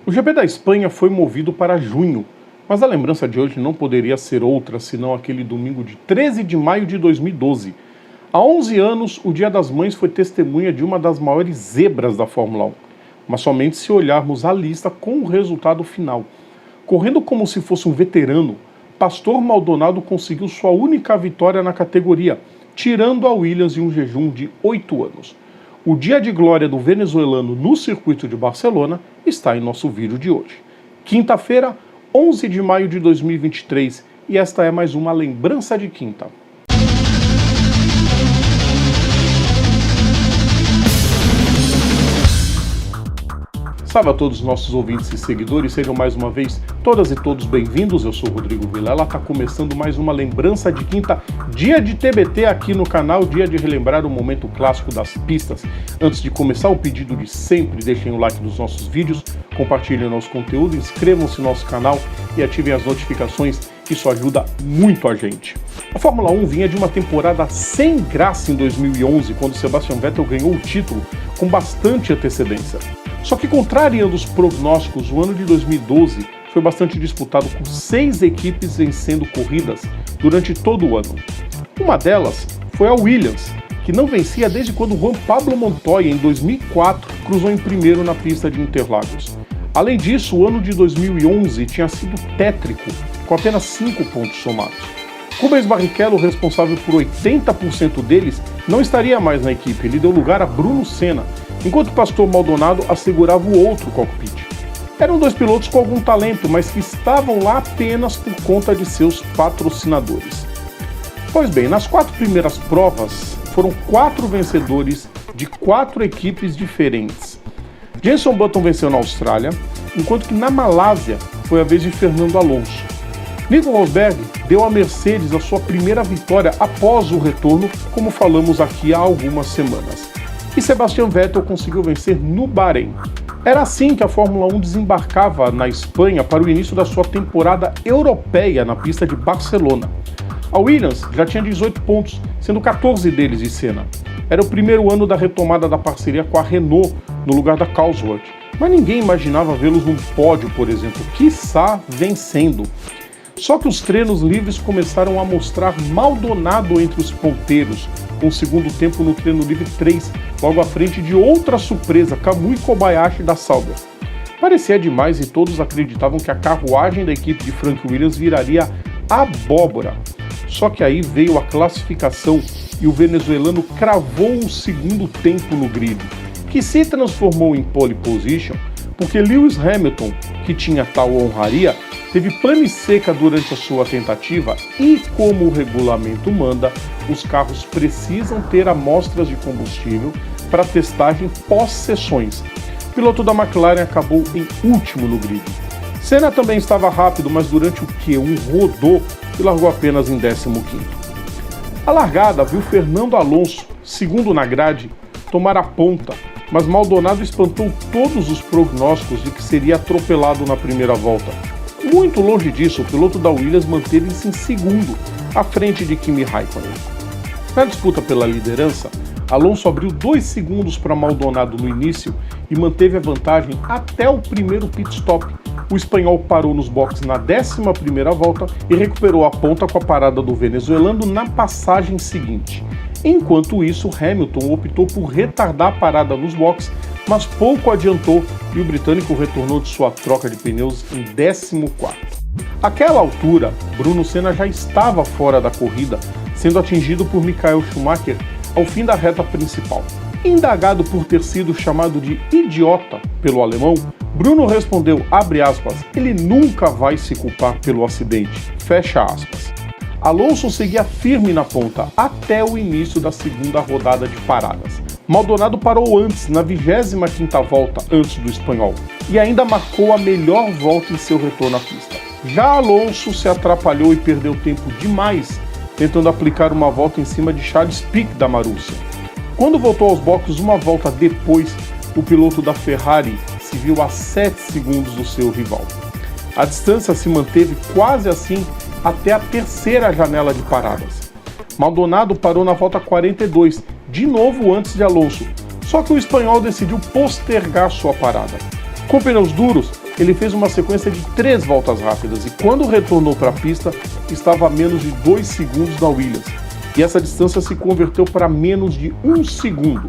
O GP da Espanha foi movido para junho, mas a lembrança de hoje não poderia ser outra senão aquele domingo de 13 de maio de 2012. Há 11 anos, o Dia das Mães foi testemunha de uma das maiores zebras da Fórmula 1, mas somente se olharmos a lista com o resultado final. Correndo como se fosse um veterano, Pastor Maldonado conseguiu sua única vitória na categoria, tirando a Williams em um jejum de 8 anos. O dia de glória do venezuelano no circuito de Barcelona está em nosso vídeo de hoje. Quinta-feira, 11 de maio de 2023, e esta é mais uma lembrança de quinta. Salve a todos os nossos ouvintes e seguidores, sejam mais uma vez todas e todos bem-vindos. Eu sou o Rodrigo Vilela, está começando mais uma lembrança de quinta, dia de TBT aqui no canal, dia de relembrar o momento clássico das pistas. Antes de começar, o pedido de sempre, deixem o like nos nossos vídeos, compartilhem nosso conteúdo, inscrevam-se no nosso canal e ativem as notificações, isso ajuda muito a gente. A Fórmula 1 vinha de uma temporada sem graça em 2011, quando Sebastian Vettel ganhou o título com bastante antecedência. Só que, contrariando os prognósticos, o ano de 2012 foi bastante disputado com 6 equipes vencendo corridas durante todo o ano. Uma delas foi a Williams, que não vencia desde quando Juan Pablo Montoya, em 2004, cruzou em primeiro na pista de Interlagos. Além disso, o ano de 2011 tinha sido tétrico, com apenas 5 pontos somados. Rubens Barrichello, responsável por 80% deles, não estaria mais na equipe. Ele deu lugar a Bruno Senna, enquanto o Pastor Maldonado assegurava o outro cockpit. Eram 2 pilotos com algum talento, mas que estavam lá apenas por conta de seus patrocinadores. Pois bem, nas 4 primeiras provas, foram 4 vencedores de 4 equipes diferentes. Jenson Button venceu na Austrália, enquanto que na Malásia foi a vez de Fernando Alonso. Nico Rosberg deu à Mercedes a sua primeira vitória após o retorno, como falamos aqui há algumas semanas. E Sebastian Vettel conseguiu vencer no Bahrein. Era assim que a Fórmula 1 desembarcava na Espanha para o início da sua temporada europeia na pista de Barcelona. A Williams já tinha 18 pontos, sendo 14 deles de Senna. Era o primeiro ano da retomada da parceria com a Renault no lugar da Cosworth, mas ninguém imaginava vê-los num pódio, por exemplo, quiçá vencendo. Só que os treinos livres começaram a mostrar Maldonado entre os ponteiros, com o segundo tempo no treino livre 3, logo à frente de outra surpresa, Kamui Kobayashi da Sauber. Parecia demais e todos acreditavam que a carruagem da equipe de Frank Williams viraria abóbora. Só que aí veio a classificação e o venezuelano cravou o segundo tempo no grid, que se transformou em pole position, porque Lewis Hamilton, que tinha tal honraria, teve pane seca durante a sua tentativa e, como o regulamento manda, os carros precisam ter amostras de combustível para testagem pós-sessões. O piloto da McLaren acabou em último no grid. Senna também estava rápido, mas durante o Q1 rodou e largou apenas em 15º. A largada viu Fernando Alonso, segundo na grade, tomar a ponta, mas Maldonado espantou todos os prognósticos de que seria atropelado na primeira volta. Muito longe disso, o piloto da Williams manteve-se em segundo, à frente de Kimi Raikkonen. Na disputa pela liderança, Alonso abriu 2 segundos para Maldonado no início e manteve a vantagem até o primeiro pit stop. O espanhol parou nos boxes na 11ª volta e recuperou a ponta com a parada do venezuelano na passagem seguinte. Enquanto isso, Hamilton optou por retardar a parada nos boxes, mas pouco adiantou e o britânico retornou de sua troca de pneus em 14º. Àquela altura, Bruno Senna já estava fora da corrida, sendo atingido por Michael Schumacher ao fim da reta principal. Indagado por ter sido chamado de idiota pelo alemão, Bruno respondeu, abre aspas, ele nunca vai se culpar pelo acidente, fecha aspas. Alonso seguia firme na ponta até o início da segunda rodada de paradas. Maldonado parou antes, na 25ª volta, antes do espanhol, e ainda marcou a melhor volta em seu retorno à pista. Já Alonso se atrapalhou e perdeu tempo demais, tentando aplicar uma volta em cima de Charles Pic da Marussia. Quando voltou aos boxes uma volta depois, o piloto da Ferrari se viu a 7 segundos do seu rival. A distância se manteve quase assim até a terceira janela de paradas. Maldonado parou na volta 42, de novo antes de Alonso, só que o espanhol decidiu postergar sua parada. Com pneus duros, ele fez uma sequência de 3 voltas rápidas e quando retornou para a pista, estava a menos de 2 segundos da Williams. E essa distância se converteu para menos de 1 segundo.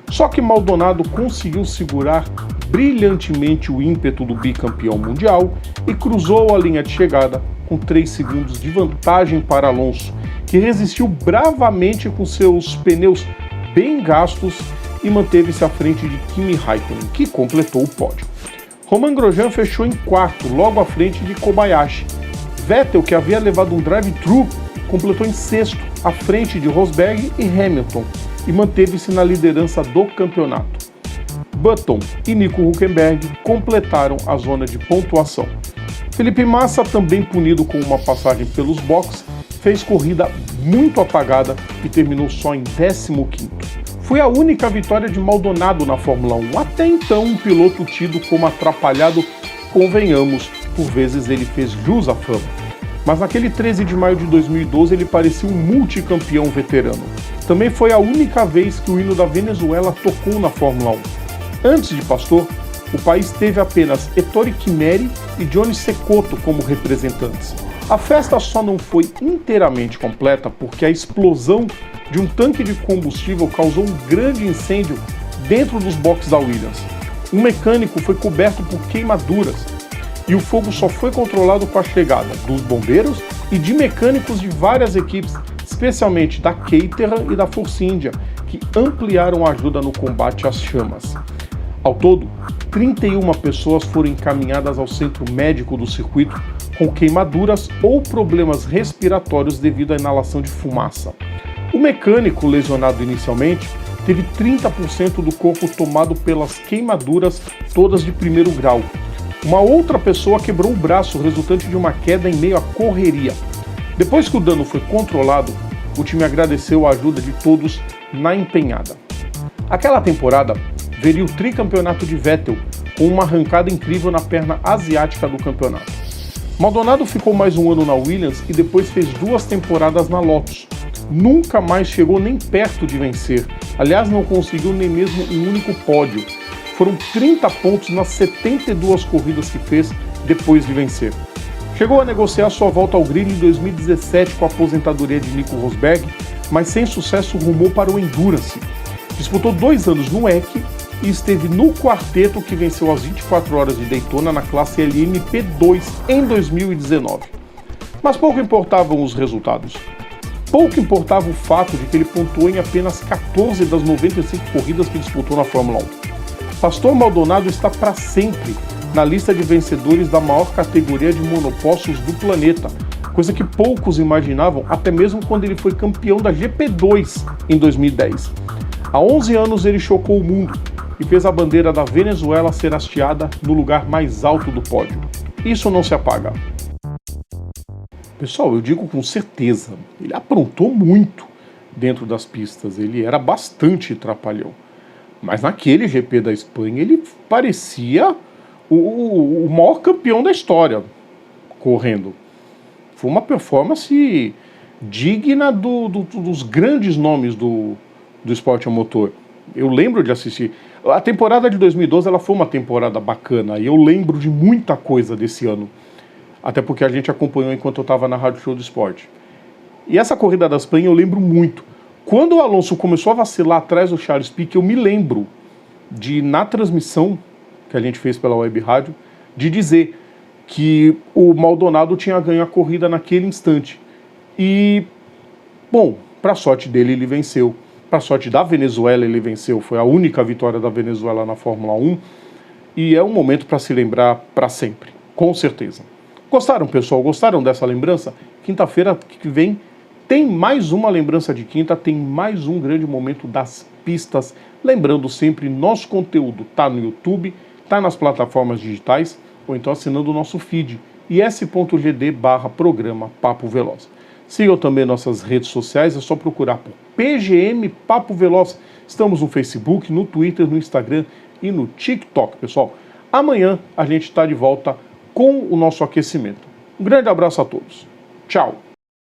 Só que Maldonado conseguiu segurar brilhantemente o ímpeto do bicampeão mundial e cruzou a linha de chegada com 3 segundos de vantagem para Alonso, que resistiu bravamente com seus pneus bem gastos e manteve-se à frente de Kimi Raikkonen, que completou o pódio. Romain Grosjean fechou em quarto, logo à frente de Kobayashi. Vettel, que havia levado um drive-thru, completou em sexto, à frente de Rosberg e Hamilton, e manteve-se na liderança do campeonato. Button e Nico Hülkenberg completaram a zona de pontuação. Felipe Massa, também punido com uma passagem pelos boxes, fez corrida muito apagada e terminou só em 15º. Foi a única vitória de Maldonado na Fórmula 1, até então um piloto tido como atrapalhado, convenhamos, por vezes ele fez jus à fama. Mas naquele 13 de maio de 2012 ele parecia um multicampeão veterano. Também foi a única vez que o hino da Venezuela tocou na Fórmula 1. Antes de Pastor, o país teve apenas Ettore Quimeri e Johnny Cecotto como representantes. A festa só não foi inteiramente completa porque a explosão de um tanque de combustível causou um grande incêndio dentro dos boxes da Williams. Um mecânico foi coberto por queimaduras e o fogo só foi controlado com a chegada dos bombeiros e de mecânicos de várias equipes, especialmente da Caterham e da Force India, que ampliaram a ajuda no combate às chamas. Ao todo, 31 pessoas foram encaminhadas ao centro médico do circuito com queimaduras ou problemas respiratórios devido à inalação de fumaça. O mecânico lesionado inicialmente teve 30% do corpo tomado pelas queimaduras, todas de primeiro grau. Uma outra pessoa quebrou o braço resultante de uma queda em meio à correria. Depois que o dano foi controlado, o time agradeceu a ajuda de todos na empenhada. Aquela temporada veria o tricampeonato de Vettel, com uma arrancada incrível na perna asiática do campeonato. Maldonado ficou mais um ano na Williams e depois fez 2 temporadas na Lotus. Nunca mais chegou nem perto de vencer. Aliás, não conseguiu nem mesmo um único pódio. Foram 30 pontos nas 72 corridas que fez depois de vencer. Chegou a negociar sua volta ao grid em 2017 com a aposentadoria de Nico Rosberg, mas sem sucesso rumou para o Endurance. Disputou 2 anos no WEC e esteve no quarteto que venceu as 24 horas de Daytona na classe LMP2 em 2019. Mas pouco importavam os resultados. Pouco importava o fato de que ele pontuou em apenas 14 das 95 corridas que disputou na Fórmula 1. Pastor Maldonado está para sempre na lista de vencedores da maior categoria de monopostos do planeta, coisa que poucos imaginavam até mesmo quando ele foi campeão da GP2 em 2010. Há 11 anos ele chocou o mundo e fez a bandeira da Venezuela ser hasteada no lugar mais alto do pódio. Isso não se apaga. Pessoal, eu digo com certeza, ele aprontou muito dentro das pistas, ele era bastante trapalhão. Mas naquele GP da Espanha ele parecia o maior campeão da história correndo. Foi uma performance digna dos grandes nomes do esporte a motor. Eu lembro de assistir. A temporada de 2012 ela foi uma temporada bacana e eu lembro de muita coisa desse ano. Até porque a gente acompanhou enquanto eu estava na Rádio Show do Esporte. E essa corrida da Espanha eu lembro muito. Quando o Alonso começou a vacilar atrás do Charles Piquet, eu me lembro de, na transmissão que a gente fez pela web rádio, de dizer que o Maldonado tinha ganho a corrida naquele instante. E, bom, para a sorte dele, ele venceu. Para a sorte da Venezuela, ele venceu. Foi a única vitória da Venezuela na Fórmula 1. E é um momento para se lembrar para sempre, com certeza. Gostaram, pessoal? Gostaram dessa lembrança? Quinta-feira que vem tem mais uma lembrança de quinta, tem mais um grande momento das pistas. Lembrando sempre, nosso conteúdo está no YouTube, está nas plataformas digitais, ou então assinando o nosso feed, is.gd/programa Papo Veloz. Sigam também nossas redes sociais, é só procurar por PGM Papo Veloz. Estamos no Facebook, no Twitter, no Instagram e no TikTok, pessoal. Amanhã a gente está de volta com o nosso aquecimento. Um grande abraço a todos. Tchau!